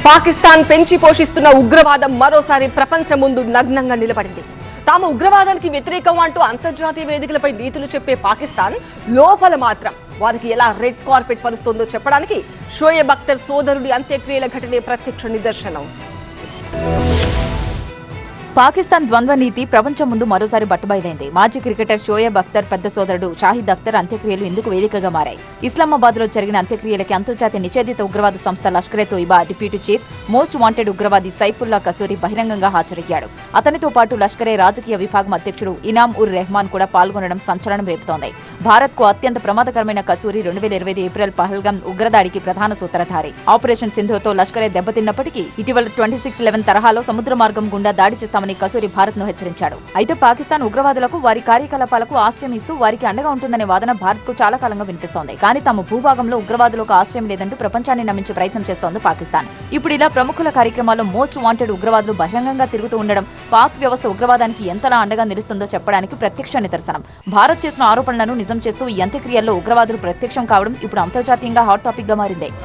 పాకిస్తాన్ పెంచి పోషిస్తున్న ఉగ్రవాదం మరోసారి ప్రపంచం ముందు నగ్నంగా నిలబడింది. తాము ఉగ్రవాదానికి వ్యతిరేకం అంటూ అంతర్జాతీయ వేదికలపై నీతులు చెప్పే పాకిస్తాన్ లోపల మాత్రం వారికి ఎలా రెడ్ కార్పెట్ పరుస్తుందో చెప్పడానికి షోయబ్ అఖ్తర్ సోదరుడి అంత్యక్రియల ఘటనే ప్రత్యక్ష నిదర్శనం. పాకిస్తాన్ ద్వంద్వ నీతి ప్రపంచం ముందు మరోసారి బట్టబయలైంది. మాజీ క్రికెటర్ షోయబ్ అఖ్తర్ పెద్ద సోదరుడు షాహిద్ అఖ్తర్ అంత్యక్రియలు ఇందుకు వేదికగా మారాయి. ఇస్లామాబాద్ లో జరిగిన అంత్యక్రియలకి అంతర్జాతీయ నిషేధిత ఉగ్రవాద సంస్థ Lashkare Toiba deputy chief most wanted ఉగ్రవాది సైఫుల్లా కసూరి బహిరంగంగా హాజరయ్యాడు. అతనితో పాటు లష్కరే రాజకీయ విభాగం అధ్యక్షుడు ఇనామ్ ఉర్ రెహమాన్ కూడా పాల్గొనడం సంచలనం రేపుతోంది. భారత్ కు అత్యంత ప్రమాదకరమైన కసూరి 2025 ఏప్రిల్ పహల్గామ్ ఉగ్రదాడికి ప్రధాన సూత్రధారి. ఆపరేషన్ సింధుతో లష్కరే దెబ్బతిన్నప్పటికీ ఇటీవల 26/11 తరహాలో సముద్ర మార్గం గుండా దాడి చేస్తామని కసూరి భారత్ ను హెచ్చరించాడు. అయితే పాకిస్తాన్ ఉగ్రవాదులకు వారి కార్యకలాపాలకు ఆశ్రయం ఇస్తూ వారికి అండగా ఉంటుందనే వాదన భారత్ కు చాలా కాలంగా వినిపిస్తోంది. కానీ తమ భూభాగంలో ఉగ్రవాదులకు ఆశ్రయం లేదంటూ ప్రపంచాన్ని నమ్మించే ప్రయత్నం చేస్తోంది పాకిస్తాన్. ఇప్పుడు ఇలా ప్రముఖుల కార్యక్రమాల్లో మోస్ట్ వాంటెడ్ ఉగ్రవాదులు బహిరంగంగా తిరుగుతూ ఉండడం పాక్ వ్యవస్థ ఉగ్రవాదానికి ఎంతలా అండగా నిలుస్తుందో చెప్పడానికి ప్రత్యక్ష నిదర్శనం. భారత్ చేసిన ఆరోపణలను నిజం చేస్తూ ఈ అంత్యక్రియల్లో ఉగ్రవాదులు ప్రత్యక్షం కావడం ఇప్పుడు అంతర్జాతీయంగా హాట్ టాపిక్ గా మారింది.